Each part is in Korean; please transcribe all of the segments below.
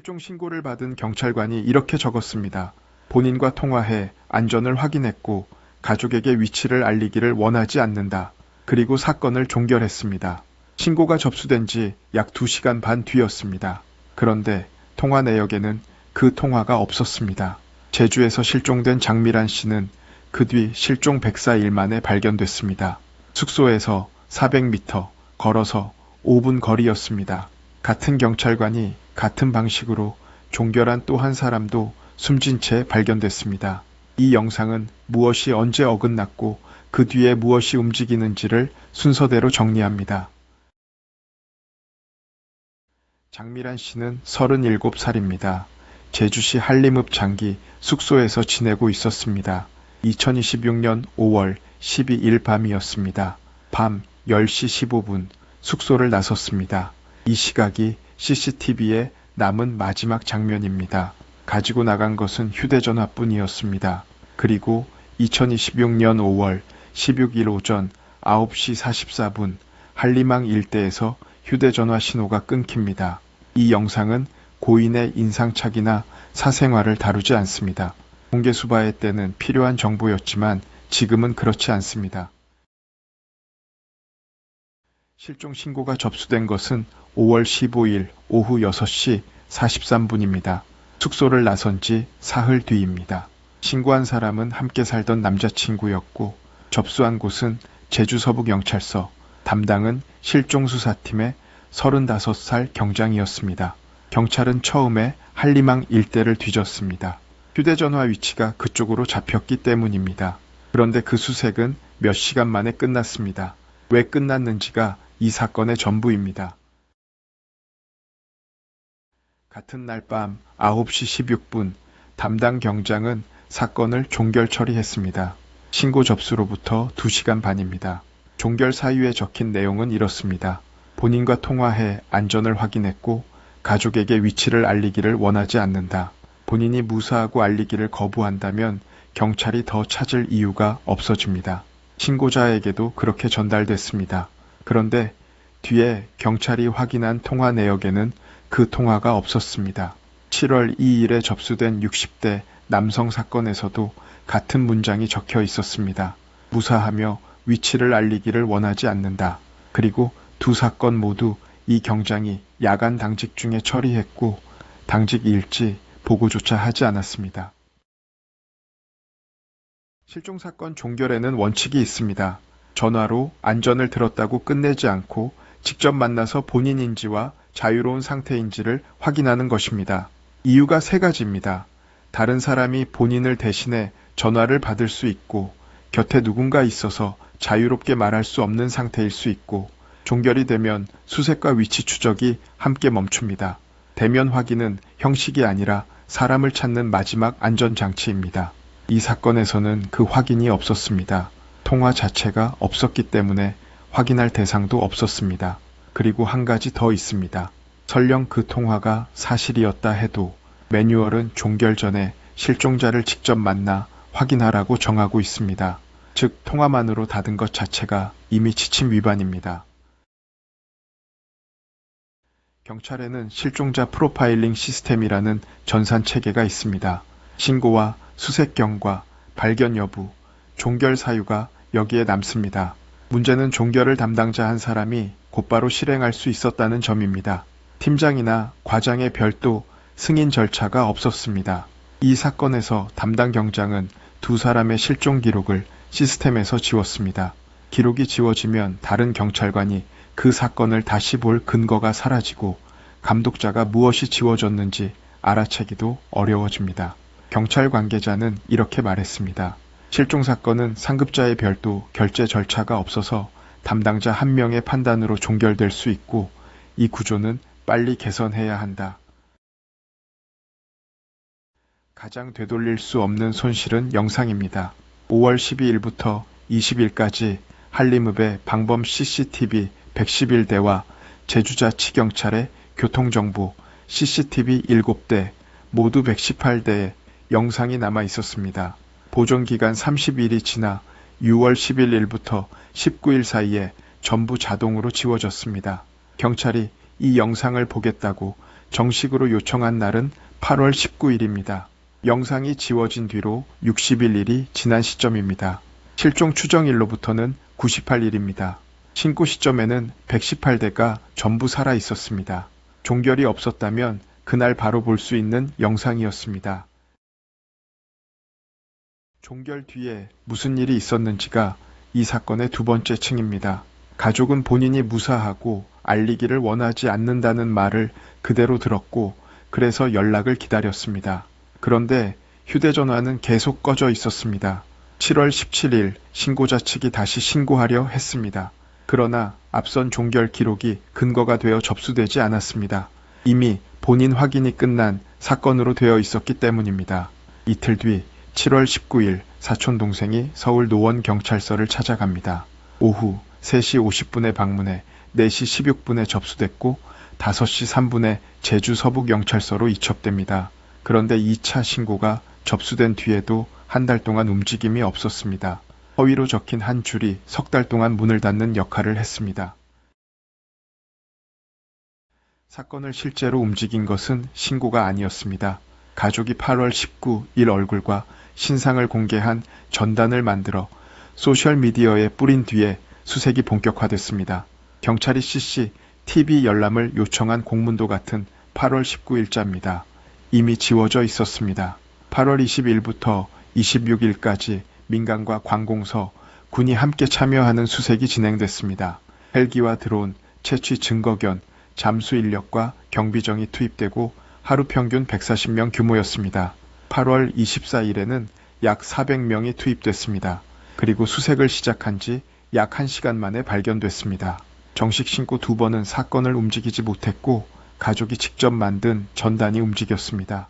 실종 신고를 받은 경찰관이 이렇게 적었습니다. 본인과 통화해 안전을 확인했고 가족에게 위치를 알리기를 원하지 않는다. 그리고 사건을 종결했습니다. 신고가 접수된 지 약 2시간 반 뒤였습니다. 그런데 통화 내역에는 그 통화가 없었습니다. 제주에서 실종된 장미란 씨는 그 뒤 실종 104일 만에 발견됐습니다. 숙소에서 400m 걸어서 5분 거리였습니다. 같은 경찰관이 같은 방식으로 종결한 또 한 사람도 숨진 채 발견됐습니다. 이 영상은 무엇이 언제 어긋났고 그 뒤에 무엇이 움직이는지를 순서대로 정리합니다. 장미란 씨는 37살입니다. 제주시 한림읍 장기 숙소에서 지내고 있었습니다. 2026년 5월 12일 밤이었습니다. 밤 10시 15분 숙소를 나섰습니다. 이 시각이 CCTV에 남은 마지막 장면입니다. 가지고 나간 것은 휴대전화뿐이었습니다. 그리고 2026년 5월 16일 오전 9시 44분 한림항 일대에서 휴대전화 신호가 끊깁니다. 이 영상은 고인의 인상착의나 사생활을 다루지 않습니다. 공개 수사의 때는 필요한 정보였지만 지금은 그렇지 않습니다. 실종 신고가 접수된 것은 5월 15일 오후 6시 43분입니다. 숙소를 나선 지 사흘 뒤입니다. 신고한 사람은 함께 살던 남자친구였고 접수한 곳은 제주서부경찰서, 담당은 실종수사팀의 35살 경장이었습니다. 경찰은 처음에 한림항 일대를 뒤졌습니다. 휴대전화 위치가 그쪽으로 잡혔기 때문입니다. 그런데 그 수색은 몇 시간 만에 끝났습니다. 왜 끝났는지가 이 사건의 전부입니다. 같은 날 밤 9시 16분 담당 경장은 사건을 종결 처리했습니다. 신고 접수로부터 2시간 반입니다. 종결 사유에 적힌 내용은 이렇습니다. 본인과 통화해 안전을 확인했고 가족에게 위치를 알리기를 원하지 않는다. 본인이 무사하고 알리기를 거부한다면 경찰이 더 찾을 이유가 없어집니다. 신고자에게도 그렇게 전달됐습니다. 그런데 뒤에 경찰이 확인한 통화 내역에는 그 통화가 없었습니다. 7월 2일에 접수된 60대 남성 사건에서도 같은 문장이 적혀 있었습니다. 무사하며 위치를 알리기를 원하지 않는다. 그리고 두 사건 모두 이 경장이 야간 당직 중에 처리했고 당직 일지 보고조차 하지 않았습니다. 실종사건 종결에는 원칙이 있습니다. 전화로 안전을 들었다고 끝내지 않고 직접 만나서 본인인지와 자유로운 상태인지를 확인하는 것입니다. 이유가 3가지입니다. 다른 사람이 본인을 대신해 전화를 받을 수 있고 곁에 누군가 있어서 자유롭게 말할 수 없는 상태일 수 있고 종결이 되면 수색과 위치 추적이 함께 멈춥니다. 대면 확인은 형식이 아니라 사람을 찾는 마지막 안전장치입니다. 이 사건에서는 그 확인이 없었습니다. 통화 자체가 없었기 때문에 확인할 대상도 없었습니다. 그리고 한 가지 더 있습니다. 설령 그 통화가 사실이었다 해도 매뉴얼은 종결 전에 실종자를 직접 만나 확인하라고 정하고 있습니다. 즉 통화만으로 닫은 것 자체가 이미 지침 위반입니다. 경찰에는 실종자 프로파일링 시스템이라는 전산 체계가 있습니다. 신고와 수색 경과, 발견 여부, 종결 사유가 여기에 남습니다. 문제는 종결을 담당자 한 사람이 곧바로 실행할 수 있었다는 점입니다. 팀장이나 과장의 별도 승인 절차가 없었습니다. 이 사건에서 담당 경장은 두 사람의 실종 기록을 시스템에서 지웠습니다. 기록이 지워지면 다른 경찰관이 그 사건을 다시 볼 근거가 사라지고 감독자가 무엇이 지워졌는지 알아채기도 어려워집니다. 경찰 관계자는 이렇게 말했습니다. 실종 사건은 상급자의 별도 결재 절차가 없어서 담당자 한 명의 판단으로 종결될 수 있고 이 구조는 빨리 개선해야 한다. 가장 되돌릴 수 없는 손실은 영상입니다. 5월 12일부터 20일까지 한림읍의 방범 CCTV 111대와 제주자치경찰의 교통정보 CCTV 7대 모두 118대의 영상이 남아 있었습니다. 보존기간 30일이 지나 6월 11일부터 19일 사이에 전부 자동으로 지워졌습니다. 경찰이 이 영상을 보겠다고 정식으로 요청한 날은 8월 19일입니다. 영상이 지워진 뒤로 60일이 지난 시점입니다. 실종 추정일로부터는 98일입니다. 신고 시점에는 118대가 전부 살아 있었습니다. 종결이 없었다면 그날 바로 볼 수 있는 영상이었습니다. 종결 뒤에 무슨 일이 있었는지가 이 사건의 두 번째 층입니다. 가족은 본인이 무사하고 알리기를 원하지 않는다는 말을 그대로 들었고 그래서 연락을 기다렸습니다. 그런데 휴대전화는 계속 꺼져 있었습니다. 7월 17일 신고자 측이 다시 신고하려 했습니다. 그러나 앞선 종결 기록이 근거가 되어 접수되지 않았습니다. 이미 본인 확인이 끝난 사건으로 되어 있었기 때문입니다. 이틀 뒤 7월 19일 사촌 동생이 서울 노원경찰서를 찾아갑니다. 오후 3시 50분에 방문해 4시 16분에 접수됐고 5시 3분에 제주 서북경찰서로 이첩됩니다. 그런데 2차 신고가 접수된 뒤에도 한 달 동안 움직임이 없었습니다. 허위로 적힌 한 줄이 석 달 동안 문을 닫는 역할을 했습니다. 사건을 실제로 움직인 것은 신고가 아니었습니다. 가족이 8월 19일 얼굴과 신상을 공개한 전단을 만들어 소셜미디어에 뿌린 뒤에 수색이 본격화됐습니다. 경찰이 CCTV 열람을 요청한 공문도 같은 8월 19일자입니다. 이미 지워져 있었습니다. 8월 20일부터 26일까지 민간과 관공서, 군이 함께 참여하는 수색이 진행됐습니다. 헬기와 드론, 채취 증거견, 잠수 인력과 경비정이 투입되고 하루 평균 140명 규모였습니다. 8월 24일에는 약 400명이 투입됐습니다. 그리고 수색을 시작한 지 약 1시간 만에 발견됐습니다. 정식 신고 2번은 사건을 움직이지 못했고 가족이 직접 만든 전단이 움직였습니다.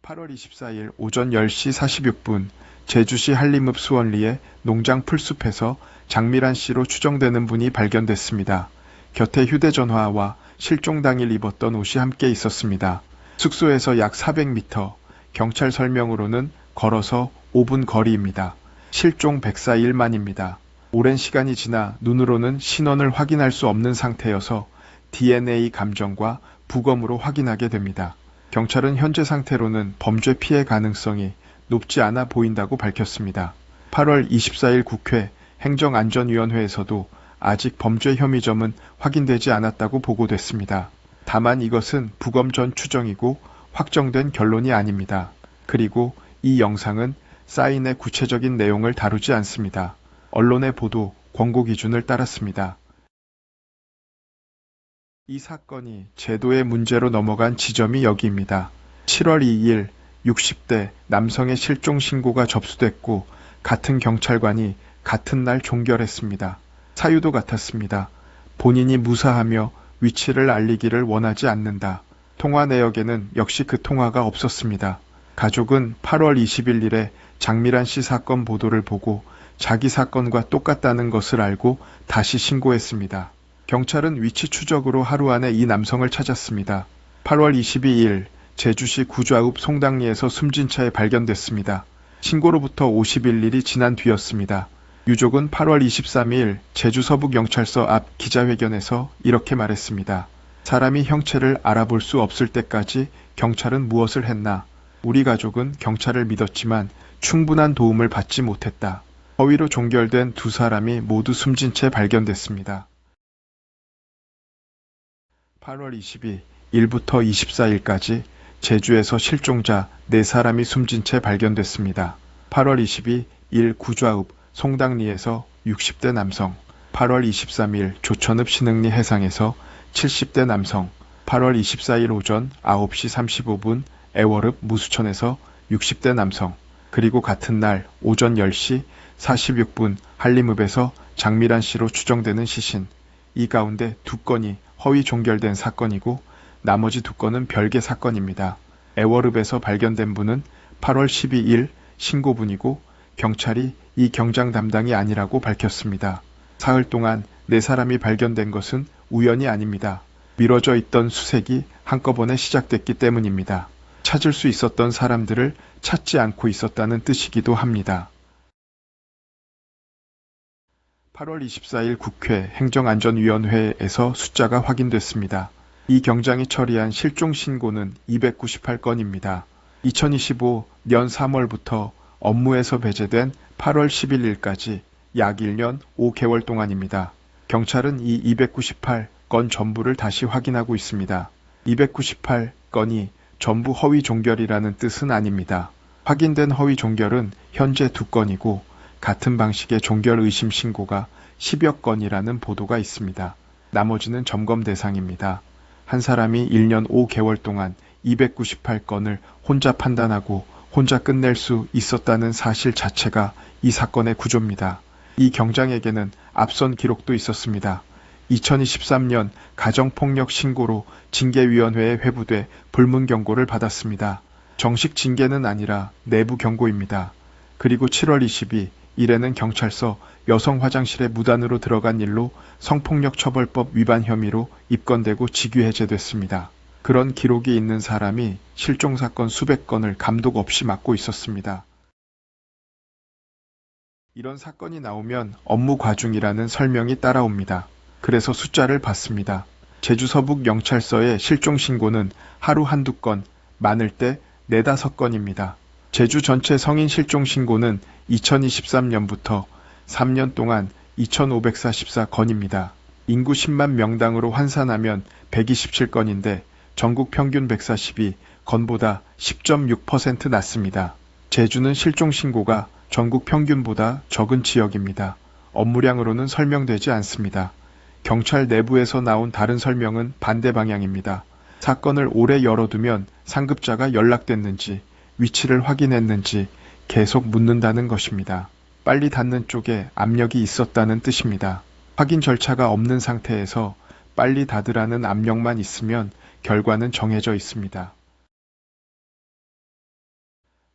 8월 24일 오전 10시 46분 제주시 한림읍 수원리의 농장 풀숲에서 장미란 씨로 추정되는 분이 발견됐습니다. 곁에 휴대전화와 실종 당일 입었던 옷이 함께 있었습니다. 숙소에서 약 400m, 경찰 설명으로는 걸어서 5분 거리입니다. 실종 104일 만입니다. 오랜 시간이 지나 눈으로는 신원을 확인할 수 없는 상태여서 DNA 감정과 부검으로 확인하게 됩니다. 경찰은 현재 상태로는 범죄 피해 가능성이 높지 않아 보인다고 밝혔습니다. 8월 24일 국회 행정안전위원회에서도 아직 범죄 혐의점은 확인되지 않았다고 보고됐습니다. 다만 이것은 부검 전 추정이고 확정된 결론이 아닙니다. 그리고 이 영상은 사인의 구체적인 내용을 다루지 않습니다. 언론의 보도, 권고 기준을 따랐습니다. 이 사건이 제도의 문제로 넘어간 지점이 여기입니다. 7월 2일 60대 남성의 실종 신고가 접수됐고 같은 경찰관이 같은 날 종결했습니다. 사유도 같았습니다. 본인이 무사하며 위치를 알리기를 원하지 않는다. 통화 내역에는 역시 그 통화가 없었습니다. 가족은 8월 21일에 장미란 씨 사건 보도를 보고 자기 사건과 똑같다는 것을 알고 다시 신고했습니다. 경찰은 위치 추적으로 하루 안에 이 남성을 찾았습니다. 8월 22일 제주시 구좌읍 송당리에서 숨진 채 발견됐습니다. 신고로부터 50일이 지난 뒤였습니다. 유족은 8월 23일 제주 서북경찰서 앞 기자회견에서 이렇게 말했습니다. 사람이 형체를 알아볼 수 없을 때까지 경찰은 무엇을 했나? 우리 가족은 경찰을 믿었지만 충분한 도움을 받지 못했다. 허위로 종결된 두 사람이 모두 숨진 채 발견됐습니다. 8월 22일부터 24일까지 제주에서 실종자 4사람이 숨진 채 발견됐습니다. 8월 22일 구좌읍 송당리에서 60대 남성, 8월 23일 조천읍 신흥리 해상에서 70대 남성, 8월 24일 오전 9시 35분 애월읍 무수천에서 60대 남성, 그리고 같은 날 오전 10시 46분 한림읍에서 장미란 씨로 추정되는 시신. 이 가운데 2건이 허위 종결된 사건이고 나머지 2건은 별개 사건입니다. 애월읍에서 발견된 분은 8월 12일 신고분이고 경찰이 이 경장 담당이 아니라고 밝혔습니다. 사흘 동안 4사람이 발견된 것은 우연이 아닙니다. 미뤄져 있던 수색이 한꺼번에 시작됐기 때문입니다. 찾을 수 있었던 사람들을 찾지 않고 있었다는 뜻이기도 합니다. 8월 24일 국회 행정안전위원회에서 숫자가 확인됐습니다. 이 경장이 처리한 실종 신고는 298건입니다. 2025년 3월부터 업무에서 배제된 8월 11일까지 약 1년 5개월 동안입니다. 경찰은 이 298건 전부를 다시 확인하고 있습니다. 298건이 전부 허위 종결이라는 뜻은 아닙니다. 확인된 허위 종결은 현재 2건이고 같은 방식의 종결 의심 신고가 10여 건이라는 보도가 있습니다. 나머지는 점검 대상입니다. 한 사람이 1년 5개월 동안 298건을 혼자 판단하고 혼자 끝낼 수 있었다는 사실 자체가 이 사건의 구조입니다. 이 경장에게는 앞선 기록도 있었습니다. 2023년 가정폭력 신고로 징계위원회에 회부돼 불문 경고를 받았습니다. 정식 징계는 아니라 내부 경고입니다. 그리고 7월 22일에는 경찰서 여성 화장실에 무단으로 들어간 일로 성폭력처벌법 위반 혐의로 입건되고 직위 해제됐습니다. 그런 기록이 있는 사람이 실종사건 수백 건을 감독 없이 맡고 있었습니다. 이런 사건이 나오면 업무 과중이라는 설명이 따라옵니다. 그래서 숫자를 봤습니다. 제주 서북경찰서의 실종 신고는 하루 한두 건, 많을 때 4, 5건입니다. 제주 전체 성인 실종 신고는 2023년부터 3년 동안 2,544건입니다. 인구 10만 명당으로 환산하면 127건인데 전국 평균 142건보다 10.6% 낮습니다. 제주는 실종 신고가 전국 평균보다 적은 지역입니다. 업무량으로는 설명되지 않습니다. 경찰 내부에서 나온 다른 설명은 반대 방향입니다. 사건을 오래 열어두면 상급자가 연락됐는지, 위치를 확인했는지 계속 묻는다는 것입니다. 빨리 닫는 쪽에 압력이 있었다는 뜻입니다. 확인 절차가 없는 상태에서 빨리 닫으라는 압력만 있으면 결과는 정해져 있습니다.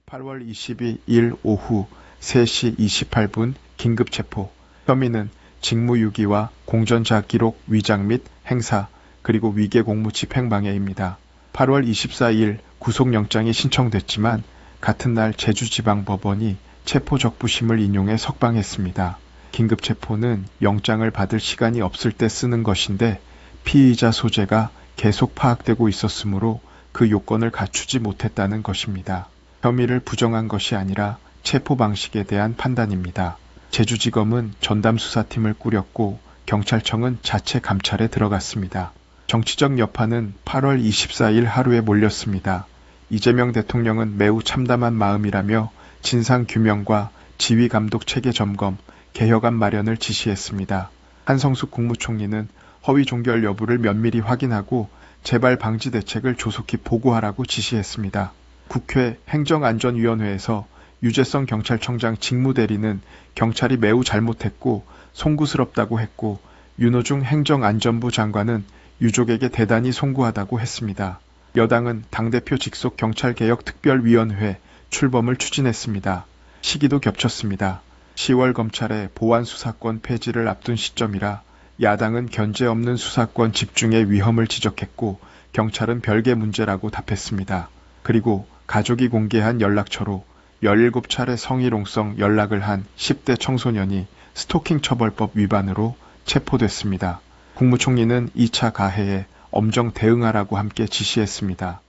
8월 22일 오후 3시 28분 긴급 체포. 혐의는 직무유기와 공전자 기록 위장 및 행사, 그리고 위계 공무 집행방해입니다. 8월 24일 구속영장이 신청됐지만 같은 날 제주지방법원이 체포적부심을 인용해 석방했습니다. 긴급체포는 영장을 받을 시간이 없을 때 쓰는 것인데 피의자 소재가 계속 파악되고 있었으므로 그 요건을 갖추지 못했다는 것입니다. 혐의를 부정한 것이 아니라 체포 방식에 대한 판단입니다. 제주지검은 전담수사팀을 꾸렸고 경찰청은 자체 감찰에 들어갔습니다. 정치적 여파는 8월 24일 하루에 몰렸습니다. 이재명 대통령은 매우 참담한 마음이라며 진상규명과 지휘감독 체계 점검, 개혁안 마련을 지시했습니다. 한성숙 국무총리는 허위 종결 여부를 면밀히 확인하고 재발 방지 대책을 조속히 보고하라고 지시했습니다. 국회 행정안전위원회에서 유재성 경찰청장 직무대리는 경찰이 매우 잘못했고 송구스럽다고 했고 윤호중 행정안전부 장관은 유족에게 대단히 송구하다고 했습니다. 여당은 당대표 직속 경찰개혁특별위원회 출범을 추진했습니다. 시기도 겹쳤습니다. 10월 검찰의 보안수사권 폐지를 앞둔 시점이라 야당은 견제 없는 수사권 집중의 위험을 지적했고 경찰은 별개 문제라고 답했습니다. 그리고 가족이 공개한 연락처로 17차례 성희롱성 연락을 한 10대 청소년이 스토킹 처벌법 위반으로 체포됐습니다. 국무총리는 2차 가해에 엄정 대응하라고 함께 지시했습니다.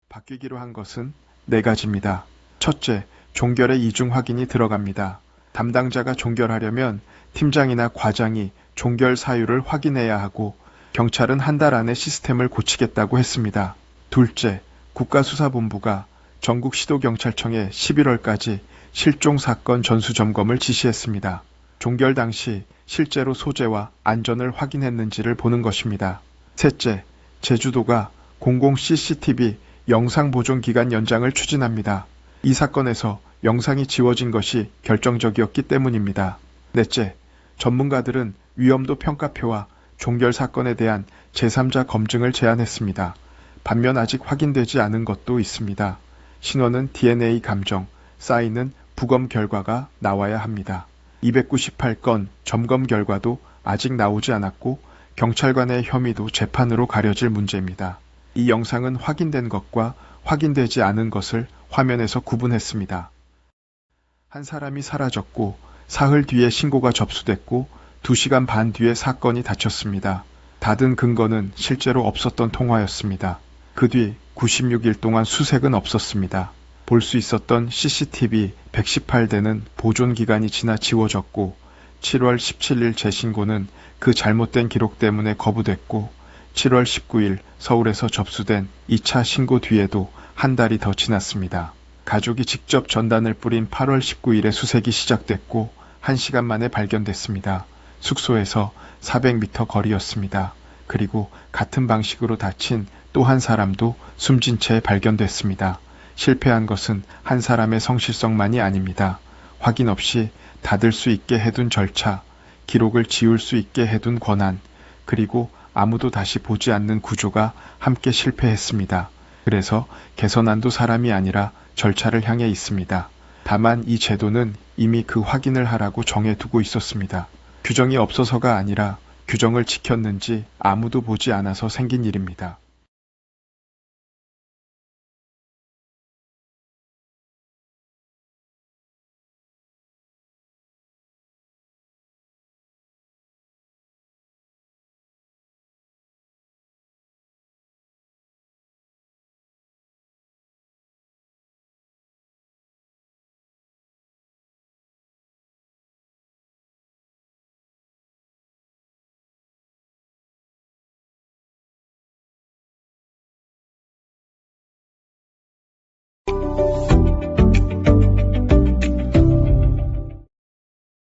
바뀌기로 한 것은 4가지입니다. 첫째, 종결의 이중 확인이 들어갑니다. 담당자가 종결하려면 팀장이나 과장이 종결 사유를 확인해야 하고 경찰은 한 달 안에 시스템을 고치겠다고 했습니다. 둘째, 국가수사본부가 전국 시도경찰청에 11월까지 실종사건 전수점검을 지시했습니다. 종결 당시 실제로 소재와 안전을 확인했는지를 보는 것입니다. 셋째, 제주도가 공공 CCTV 영상 보존 기간 연장을 추진합니다. 이 사건에서 영상이 지워진 것이 결정적이었기 때문입니다. 넷째, 전문가들은 위험도 평가표와 종결 사건에 대한 제3자 검증을 제안했습니다. 반면 아직 확인되지 않은 것도 있습니다. 신원은 DNA 감정, 사인은 부검 결과가 나와야 합니다. 298건 점검 결과도 아직 나오지 않았고 경찰관의 혐의도 재판으로 가려질 문제입니다. 이 영상은 확인된 것과 확인되지 않은 것을 화면에서 구분했습니다. 한 사람이 사라졌고 사흘 뒤에 신고가 접수됐고 2시간 반 뒤에 사건이 닥쳤습니다. 닫은 근거는 실제로 없었던 통화였습니다. 그 뒤 96일 동안 수색은 없었습니다. 볼 수 있었던 CCTV 118대는 보존 기간이 지나 지워졌고 7월 17일 재신고는 그 잘못된 기록 때문에 거부됐고 7월 19일 서울에서 접수된 2차 신고 뒤에도 한 달이 더 지났습니다. 가족이 직접 전단을 뿌린 8월 19일에 수색이 시작됐고 1시간 만에 발견됐습니다. 숙소에서 400m 거리였습니다. 그리고 같은 방식으로 다친 또 한 사람도 숨진 채 발견됐습니다. 실패한 것은 한 사람의 성실성만이 아닙니다. 확인 없이 닫을 수 있게 해둔 절차, 기록을 지울 수 있게 해둔 권한, 그리고 아무도 다시 보지 않는 구조가 함께 실패했습니다. 그래서 개선안도 사람이 아니라 절차를 향해 있습니다. 다만 이 제도는 이미 그 확인을 하라고 정해두고 있었습니다. 규정이 없어서가 아니라 규정을 지켰는지 아무도 보지 않아서 생긴 일입니다.